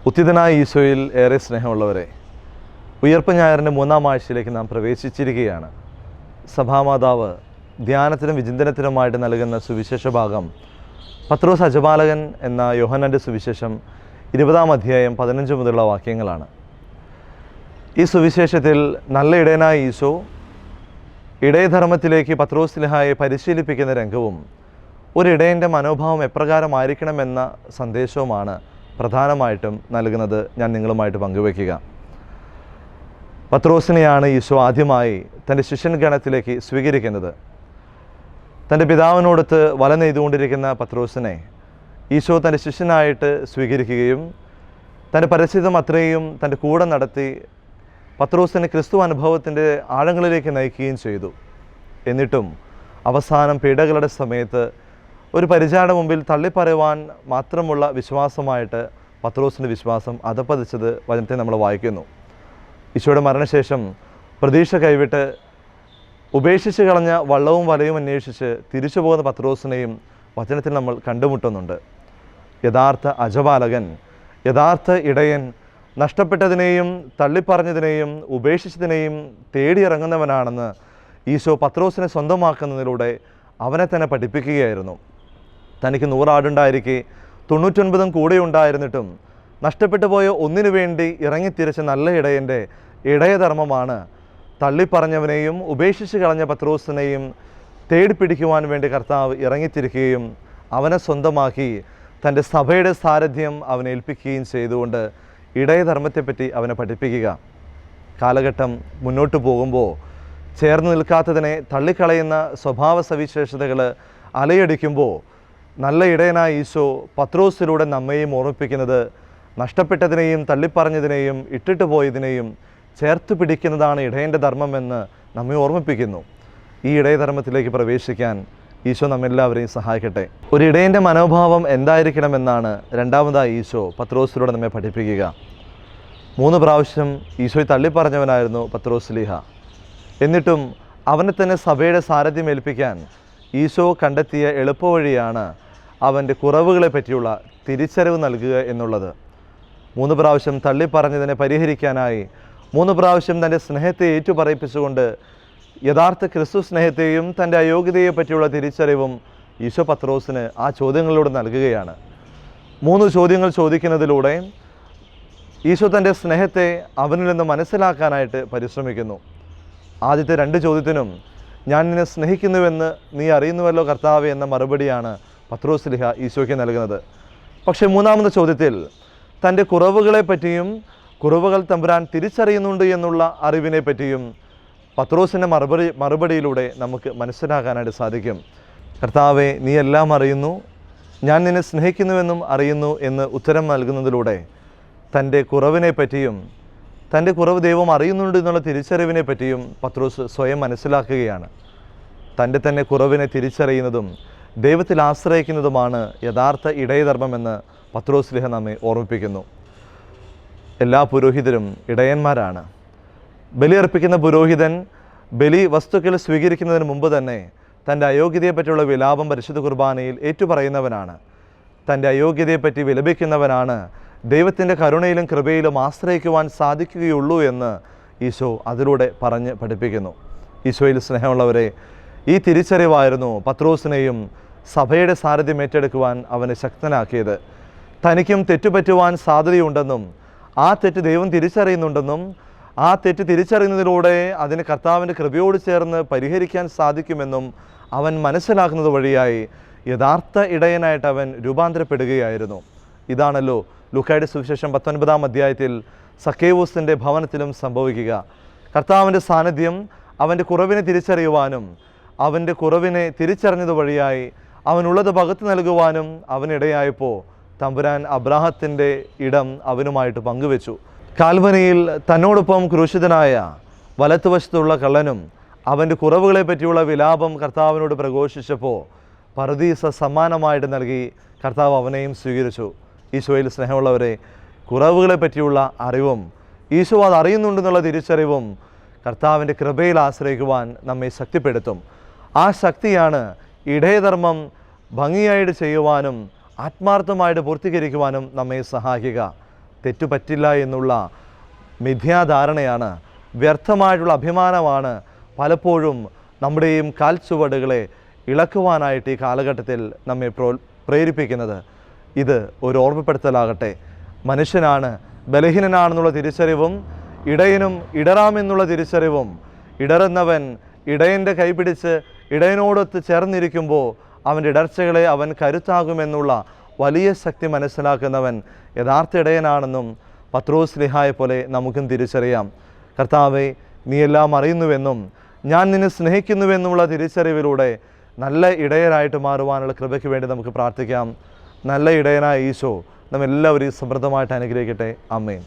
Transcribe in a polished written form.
ഉത്തിതനായ ഈശോയിൽ ഏറെ സ്നേഹമുള്ളവരെ, ഉയർപ്പ് ഞായറിൻ്റെ 3-ാം ആഴ്ചയിലേക്ക് നാം പ്രവേശിച്ചിരിക്കുകയാണ്. സഭാമാതാവ് ധ്യാനത്തിനും വിചിന്തനത്തിനുമായിട്ട് നൽകുന്ന സുവിശേഷ ഭാഗം പത്രോസ് അജപാലകൻ എന്ന യോഹന്നാൻ്റെ സുവിശേഷം 20-ാം അധ്യായം 15 മുതലുള്ള വാക്യങ്ങളാണ്. ഈ സുവിശേഷത്തിൽ നല്ല ഇടയനായ ഈശോ ഇടയധർമ്മത്തിലേക്ക് പത്രോസ്ലിഹായെ പരിശീലിപ്പിക്കുന്ന രംഗവും ഒരു ഇടയൻ്റെ മനോഭാവം എപ്രകാരമായിരിക്കണമെന്ന സന്ദേശവുമാണ് പ്രധാനമായിട്ടും നൽകുന്നത്. ഞാൻ നിങ്ങളുമായിട്ട് പങ്കുവയ്ക്കുക. പത്രോസിനെയാണ് ഈശോ ആദ്യമായി തൻ്റെ ശിഷ്യൻഗണത്തിലേക്ക് സ്വീകരിക്കുന്നത്. തൻ്റെ പിതാവിനോടൊത്ത് വല നെയ്തുകൊണ്ടിരിക്കുന്ന പത്രോസിനെ ഈശോ തൻ്റെ ശിഷ്യനായിട്ട് സ്വീകരിക്കുകയും തൻ്റെ പരിചിതം അത്രയും തൻ്റെ കൂടെ നടത്തി പത്രോസിനെ ക്രിസ്തു അനുഭവത്തിൻ്റെ ആഴങ്ങളിലേക്ക് നയിക്കുകയും ചെയ്തു. എന്നിട്ടും അവസാനം പീഡകളുടെ സമയത്ത് ഒരു പരിചാരയുടെ മുമ്പിൽ തള്ളിപ്പറയുവാൻ മാത്രമുള്ള വിശ്വാസമായിട്ട് പത്രോസിൻ്റെ വിശ്വാസം അധപ്പതിച്ചത് വചനത്തെ നമ്മൾ വായിക്കുന്നു. ഈശോയുടെ മരണശേഷം പ്രതീക്ഷ കൈവിട്ട് ഉപേക്ഷിച്ച് കളഞ്ഞ വള്ളവും വലയും അന്വേഷിച്ച് തിരിച്ചു പോകുന്ന പത്രോസിനെയും വചനത്തിൽ നമ്മൾ കണ്ടുമുട്ടുന്നുണ്ട്. യഥാർത്ഥ അജപാലകൻ, യഥാർത്ഥ ഇടയൻ നഷ്ടപ്പെട്ടതിനെയും തള്ളിപ്പറഞ്ഞതിനെയും ഉപേക്ഷിച്ചതിനെയും തേടിയിറങ്ങുന്നവനാണെന്ന് ഈശോ പത്രോസിനെ സ്വന്തമാക്കുന്നതിലൂടെ അവനെ തന്നെ പഠിപ്പിക്കുകയായിരുന്നു. തനിക്ക് 100 ആടുണ്ടായിരിക്കെ 99 കൂടെ ഉണ്ടായിരുന്നിട്ടും നഷ്ടപ്പെട്ടു പോയ ഒന്നിനു വേണ്ടി ഇറങ്ങിത്തിരിച്ച നല്ല ഇടയൻ്റെ ഇടയധർമ്മമാണ് തള്ളിപ്പറഞ്ഞവനെയും ഉപേക്ഷിച്ച് കളഞ്ഞ പത്രോസിനെയും തേടിപ്പിടിക്കുവാൻ വേണ്ടി കർത്താവ് ഇറങ്ങിത്തിരിക്കുകയും അവനെ സ്വന്തമാക്കി തൻ്റെ സഭയുടെ സാരഥ്യം അവനെ ഏൽപ്പിക്കുകയും ചെയ്തുകൊണ്ട് ഇടയധർമ്മത്തെപ്പറ്റി അവനെ പഠിപ്പിക്കുക. കാലഘട്ടം മുന്നോട്ട് പോകുമ്പോൾ ചേർന്ന് നിൽക്കാത്തതിനെ തള്ളിക്കളയുന്ന സ്വഭാവ സവിശേഷതകൾ അലയടിക്കുമ്പോൾ നല്ല ഇടയനായ ഈശോ പത്രോസിലൂടെ നമ്മെയും ഓർമ്മിപ്പിക്കുന്നത് നഷ്ടപ്പെട്ടതിനെയും തള്ളിപ്പറഞ്ഞതിനെയും ഇട്ടിട്ട് പോയതിനെയും ചേർത്ത് പിടിക്കുന്നതാണ് ഇടയൻ്റെ ധർമ്മമെന്ന് നമ്മെ ഓർമ്മിപ്പിക്കുന്നു. ഈ ഇടയധർമ്മത്തിലേക്ക് പ്രവേശിക്കാൻ ഈശോ നമ്മെല്ലാവരെയും സഹായിക്കട്ടെ. ഒരു ഇടയൻ്റെ മനോഭാവം എന്തായിരിക്കണമെന്നാണ് രണ്ടാമതായി ഈശോ പത്രോസിലൂടെ നമ്മെ പഠിപ്പിക്കുക. 3 പ്രാവശ്യം ഈശോയെ തള്ളിപ്പറഞ്ഞവനായിരുന്നു പത്രോസ്ലീഹ. എന്നിട്ടും അവനെ തന്നെ സഭയുടെ സാരഥ്യം ഏൽപ്പിക്കാൻ ഈശോ കണ്ടെത്തിയ എളുപ്പവഴിയാണ് അവൻ്റെ കുറവുകളെ പറ്റിയുള്ള തിരിച്ചറിവ് നൽകുക എന്നുള്ളത്. 3 പ്രാവശ്യം തള്ളിപ്പറഞ്ഞതിനെ പരിഹരിക്കാനായി 3 പ്രാവശ്യം തൻ്റെ സ്നേഹത്തെ ഏറ്റുപറയിപ്പിച്ചുകൊണ്ട് യഥാർത്ഥ ക്രിസ്തു സ്നേഹത്തെയും തൻ്റെ അയോഗ്യതയെ പറ്റിയുള്ള തിരിച്ചറിവും ഈശോ പത്രോസിന് ആ ചോദ്യങ്ങളിലൂടെ നൽകുകയാണ്. 3 ചോദ്യങ്ങൾ ചോദിക്കുന്നതിലൂടെ ഈശോ തൻ്റെ സ്നേഹത്തെ അവനിൽ നിന്ന് മനസ്സിലാക്കാനായിട്ട് പരിശ്രമിക്കുന്നു. ആദ്യത്തെ 2 ചോദ്യത്തിനും ഞാൻ നിന്നെ സ്നേഹിക്കുന്നുവെന്ന് നീ അറിയുന്നുവല്ലോ കർത്താവേ എന്ന മറുപടിയാണ് പത്രോസ്ലിഹ ഈശോയ്ക്ക് നൽകുന്നത്. പക്ഷേ 3-ാമത്തെ ചോദ്യത്തിൽ തൻ്റെ കുറവുകളെ പറ്റിയും കുറവുകൾ തമ്പുരാൻ തിരിച്ചറിയുന്നുണ്ട് എന്നുള്ള അറിവിനെ പറ്റിയും പത്രോസിൻ്റെ മറുപടിയിലൂടെ നമുക്ക് മനസ്സിലാക്കാനായിട്ട് സാധിക്കും. കർത്താവേ, നീ എല്ലാം അറിയുന്നു, ഞാൻ നിന്നെ സ്നേഹിക്കുന്നുവെന്നും അറിയുന്നു എന്ന് ഉത്തരം നൽകുന്നതിലൂടെ തൻ്റെ കുറവിനെ പറ്റിയും തൻ്റെ കുറവ് ദൈവം അറിയുന്നുണ്ട് എന്നുള്ള തിരിച്ചറിവിനെ പറ്റിയും പത്രോസ് സ്വയം മനസ്സിലാക്കുകയാണ്. തൻ്റെ തന്നെ കുറവിനെ തിരിച്ചറിയുന്നതും ദൈവത്തിൽ ആശ്രയിക്കുന്നതുമാണ് യഥാർത്ഥ ഇടയധർമ്മമെന്ന് പത്രോസ്ലിഹ നമ്മെ ഓർമ്മിപ്പിക്കുന്നു. എല്ലാ പുരോഹിതരും ഇടയന്മാരാണ്. ബലിയർപ്പിക്കുന്ന പുരോഹിതൻ ബലി വസ്തുക്കൾ സ്വീകരിക്കുന്നതിന് മുമ്പ് തന്നെ തൻ്റെ അയോഗ്യതയെപ്പറ്റിയുള്ള വിലാപം പരിശുദ്ധ കുർബാനയിൽ ഏറ്റുപറയുന്നവനാണ്. തൻ്റെ അയോഗ്യതയെപ്പറ്റി വിലപിക്കുന്നവനാണ് ദൈവത്തിൻ്റെ കരുണയിലും കൃപയിലും ആശ്രയിക്കുവാൻ സാധിക്കുകയുള്ളൂ എന്ന് ഈശോ അതിലൂടെ പറഞ്ഞ് പഠിപ്പിക്കുന്നു. ഈശോയിൽ സ്നേഹമുള്ളവരെ, ഈ തിരിച്ചറിവായിരുന്നു പത്രോസിനെയും സഭയുടെ സാരഥ്യം ഏറ്റെടുക്കുവാൻ അവനെ ശക്തനാക്കിയത്. തനിക്കും തെറ്റുപറ്റുവാൻ സാധ്യതയുണ്ടെന്നും ആ തെറ്റ് ദൈവം തിരിച്ചറിയുന്നുണ്ടെന്നും ആ തെറ്റ് തിരിച്ചറിയുന്നതിലൂടെ അതിന് കർത്താവിൻ്റെ കൃപയോട് ചേർന്ന് പരിഹരിക്കാൻ സാധിക്കുമെന്നും അവൻ മനസ്സിലാക്കുന്നത് വഴിയായി യഥാർത്ഥ ഇടയനായിട്ട് അവൻ രൂപാന്തരപ്പെടുകയായിരുന്നു. ഇതാണല്ലോ ലൂക്കായുടെ സുവിശേഷം 19-ാം അധ്യായത്തിൽ സക്കേവൂസിൻ്റെ ഭവനത്തിലും സംഭവിക്കുക. കർത്താവിൻ്റെ സാന്നിധ്യം അവൻ്റെ കുറവിനെ തിരിച്ചറിയുവാനും അവൻ്റെ കുറവിനെ തിരിച്ചറിഞ്ഞത് വഴിയായി അവനുള്ളത് പകുത്തു നൽകുവാനും അവനിടയായപ്പോൾ തമ്പുരാൻ അബ്രാഹത്തിൻ്റെ ഇടം അവനുമായിട്ട് പങ്കുവെച്ചു. കാൽവനിയിൽ തന്നോടൊപ്പം ക്രൂശിതനായ വലത്തുവശത്തുള്ള കള്ളനും അവൻ്റെ കുറവുകളെ പറ്റിയുള്ള വിലാപം കർത്താവിനോട് പ്രഘോഷിച്ചപ്പോൾ പറുദീസ സമ്മാനമായിട്ട് നൽകി കർത്താവ് അവനെയും സ്വീകരിച്ചു. ഈശോയിൽ സ്നേഹമുള്ളവരെ, കുറവുകളെ പറ്റിയുള്ള അറിവും ഈശോ അത് അറിയുന്നുണ്ടെന്നുള്ള തിരിച്ചറിവും കർത്താവിൻ്റെ കൃപയിൽ ആശ്രയിക്കുവാൻ നമ്മെ ശക്തിപ്പെടുത്തും. ആ ശക്തിയാണ് ഇടയധർമ്മം ഭംഗിയായിട്ട് ചെയ്യുവാനും ആത്മാർത്ഥമായിട്ട് പൂർത്തീകരിക്കുവാനും നമ്മെ സഹായിക്കുക. തെറ്റുപറ്റില്ല എന്നുള്ള മിഥ്യാധാരണയാണ്, വ്യർത്ഥമായിട്ടുള്ള അഭിമാനമാണ് പലപ്പോഴും നമ്മുടെയും കാൽച്ചുവടുകളെ ഇളക്കുവാനായിട്ട് ഈ കാലഘട്ടത്തിൽ നമ്മെ പ്രേരിപ്പിക്കുന്നത്. ഇത് ഒരു ഓർമ്മപ്പെടുത്തലാകട്ടെ. മനുഷ്യനാണ്, ബലഹീനനാണെന്നുള്ള തിരിച്ചറിവും ഇടയനും ഇടറാമെന്നുള്ള തിരിച്ചറിവും, ഇടറുന്നവൻ ഇടയൻ്റെ കൈപിടിച്ച് ഇടയനോടൊത്ത് ചേർന്നിരിക്കുമ്പോൾ അവൻ്റെ ഇടർച്ചകളെ അവൻ കരുത്താകുമെന്നുള്ള വലിയ ശക്തി മനസ്സിലാക്കുന്നവൻ യഥാർത്ഥ ഇടയനാണെന്നും പത്രോസ് സ്ലീഹായെ പോലെ നമുക്കും തിരിച്ചറിയാം. കർത്താവേ, നീ എല്ലാം അറിയുന്നുവെന്നും ഞാൻ നിന്നെ സ്നേഹിക്കുന്നുവെന്നുള്ള തിരിച്ചറിവിലൂടെ നല്ല ഇടയനായിട്ട് മാറുവാനുള്ള കൃപയ്ക്ക് വേണ്ടി നമുക്ക് പ്രാർത്ഥിക്കാം. നല്ല ഇടയനായ ഈശോ നമ്മെല്ലാവരെയും സമൃദ്ധമായിട്ട് അനുഗ്രഹിക്കട്ടെ. ആമേൻ.